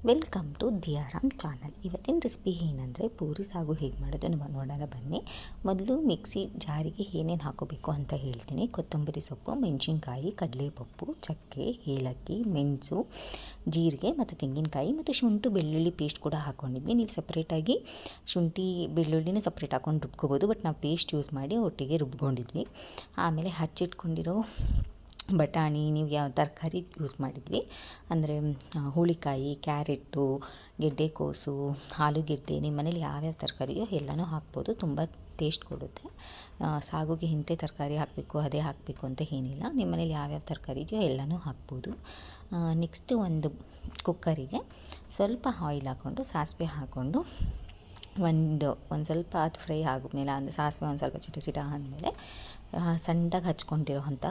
Welcome to Diyaram channel. ಇವತ್ತಿನ recipe ಏನಂದರೆ ಪೂರಿ ಸಾಗು ಹೇಗೆ ಮಾಡೋದು ನೋಡೋಣ ಬನ್ನಿ. ಮೊದಲು ಮಿಕ್ಸಿ ಜಾರಿಗೆ ಏನೇನು ಹಾಕೋಬೇಕು ಅಂತ ಹೇಳ್ತೀನಿ. ಕೊತ್ತಂಬರಿ ಸೊಪ್ಪು, ಮೆಣಸಿನ್ಕಾಯಿ, ಕಡಲೆಪಪ್ಪು, ಚಕ್ಕೆ, ಏಲಕ್ಕಿ, ಮೆಣಸು, ಜೀರಿಗೆ ಮತ್ತು ತೆಂಗಿನಕಾಯಿ ಮತ್ತು ಶುಂಠಿ ಬೆಳ್ಳುಳ್ಳಿ ಪೇಸ್ಟ್ ಕೂಡ ಹಾಕ್ಕೊಂಡಿದ್ವಿ. ನೀವು ಸಪ್ರೇಟಾಗಿ ಶುಂಠಿ ಬೆಳ್ಳುಳ್ಳಿನ ಸಪ್ರೇಟ್ ಹಾಕೊಂಡು ರುಬ್ಕೋಬೋದು, ಬಟ್ ನಾವು ಪೇಸ್ಟ್ ಯೂಸ್ ಮಾಡಿ ಒಟ್ಟಿಗೆ ರುಬ್ಕೊಂಡಿದ್ವಿ. ಆಮೇಲೆ ಹಚ್ಚಿಟ್ಕೊಂಡಿರೋ ಬಟಾಣಿ, ನೀವು ಯಾವ ತರಕಾರಿ ಯೂಸ್ ಮಾಡಿದ್ವಿ ಅಂದರೆ ಹುಳಿಕಾಯಿ, ಕ್ಯಾರೆಟು, ಗೆಡ್ಡೆಕೋಸು, ಆಲೂಗೆಡ್ಡೆ, ನಿಮ್ಮ ಮನೇಲಿ ಯಾವ್ಯಾವ ತರಕಾರಿಯೋ ಎಲ್ಲನೂ ಹಾಕ್ಬೋದು. ತುಂಬ ಟೇಸ್ಟ್ ಕೊಡುತ್ತೆ. ಸಾಗುಗೆ ಇಂಥೇ ತರಕಾರಿ ಹಾಕಬೇಕು ಅದೇ ಹಾಕಬೇಕು ಅಂತ ಏನಿಲ್ಲ. ನಿಮ್ಮ ಮನೇಲಿ ಯಾವ್ಯಾವ ತರಕಾರಿ ಇದೆಯೋ ಎಲ್ಲನೂ ಹಾಕ್ಬೋದು. ನೆಕ್ಸ್ಟು ಒಂದು ಕುಕ್ಕರಿಗೆ ಸ್ವಲ್ಪ ಆಯಿಲ್ ಹಾಕ್ಕೊಂಡು ಸಾಸಿವೆ ಹಾಕ್ಕೊಂಡು ಒಂದು ಸ್ವಲ್ಪ ಅದು ಫ್ರೈ ಆದ್ಮೇಲೆ ಅಂದರೆ ಸಾಸಿವೆ ಒಂದು ಸ್ವಲ್ಪ ಚಿಟ ಆದಮೇಲೆ ಸಣ್ಣದಾಗಿ ಹಚ್ಕೊಂಡಿರೋವಂಥ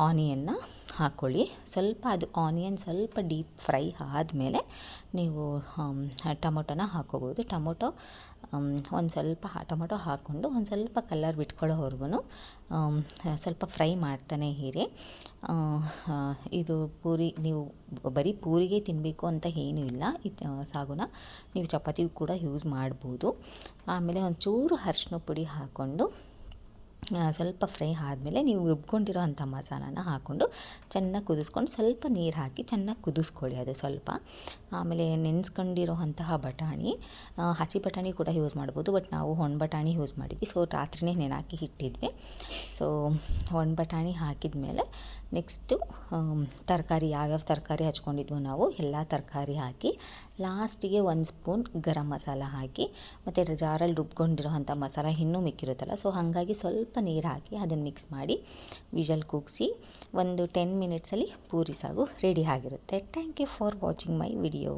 ಆನಿಯನ್ನ ಹಾಕ್ಕೊಳ್ಳಿ. ಸ್ವಲ್ಪ ಅದು ಆನಿಯನ್ ಸ್ವಲ್ಪ ಡೀಪ್ ಫ್ರೈ ಆದಮೇಲೆ ನೀವು ಟೊಮೊಟೊನ ಹಾಕ್ಕೋಬೋದು. ಒಂದು ಸ್ವಲ್ಪ ಟೊಮೊಟೊ ಹಾಕ್ಕೊಂಡು ಒಂದು ಸ್ವಲ್ಪ ಕಲರ್ ಬಿಟ್ಕೊಳ್ಳೋವರೆಗೂ ಸ್ವಲ್ಪ ಫ್ರೈ ಮಾಡ್ತಾನೆ ಇರಿ. ಇದು ಪೂರಿ ನೀವು ಬರೀ ಪೂರಿಗೆ ತಿನ್ನಬೇಕು ಅಂತ ಏನೂ ಇಲ್ಲ. ಸಾಗುನ ನೀವು ಚಪಾತಿಗೂ ಕೂಡ ಯೂಸ್ ಮಾಡ್ಬೋದು. ಆಮೇಲೆ ಒಂಚೂರು ಅರಿಶಿನ ಪುಡಿ ಹಾಕ್ಕೊಂಡು ಸ್ವಲ್ಪ ಫ್ರೈ ಆದಮೇಲೆ ನೀವು ರುಬ್ಕೊಂಡಿರೋ ಅಂಥ ಮಸಾಲಾನ ಹಾಕ್ಕೊಂಡು ಚೆನ್ನಾಗಿ ಕುದಿಸ್ಕೊಂಡು ಸ್ವಲ್ಪ ನೀರು ಹಾಕಿ ಚೆನ್ನಾಗಿ ಕುದಿಸ್ಕೊಳ್ಳಿ ಅದು ಸ್ವಲ್ಪ. ಆಮೇಲೆ ನೆನೆಸ್ಕೊಂಡಿರೋಂತಹ ಬಟಾಣಿ, ಹಸಿ ಬಟಾಣಿ ಕೂಡ ಯೂಸ್ ಮಾಡ್ಬೋದು, ಬಟ್ ನಾವು ಒಣ ಬಟಾಣಿ ಯೂಸ್ ಮಾಡಿದ್ವಿ. ಸೊ ರಾತ್ರಿನೇ ನೆನೆಹಾಕಿ ಇಟ್ಟಿದ್ವಿ. ಸೊ ಒಣ ಬಟಾಣಿ ಹಾಕಿದ ಮೇಲೆ ನೆಕ್ಸ್ಟು ತರಕಾರಿ ಯಾವ್ಯಾವ ತರಕಾರಿ ಹಚ್ಕೊಂಡಿದ್ವೋ ನಾವು ಎಲ್ಲ ತರಕಾರಿ ಹಾಕಿ ಲಾಸ್ಟಿಗೆ 1 ಸ್ಪೂನ್ ಗರಂ ಮಸಾಲ ಹಾಕಿ ಮತ್ತು ಜಾರಲ್ಲಿ ರುಬ್ಕೊಂಡಿರೋಂಥ ಮಸಾಲ ಇನ್ನೂ ಮಿಕ್ಕಿರುತ್ತಲ್ಲ, ಸೊ ಹಾಗಾಗಿ ಸ್ವಲ್ಪ ನೀರು ಹಾಕಿ ಅದನ್ನು ಮಿಕ್ಸ್ ಮಾಡಿ ವಿಷಲ್ ಕೂಗಿಸಿ ಒಂದು 10 ಮಿನಿಟ್ಸಲ್ಲಿ ಪೂರಿ ಸಾಗು ರೆಡಿ ಆಗಿರುತ್ತೆ. Thank you for watching my video.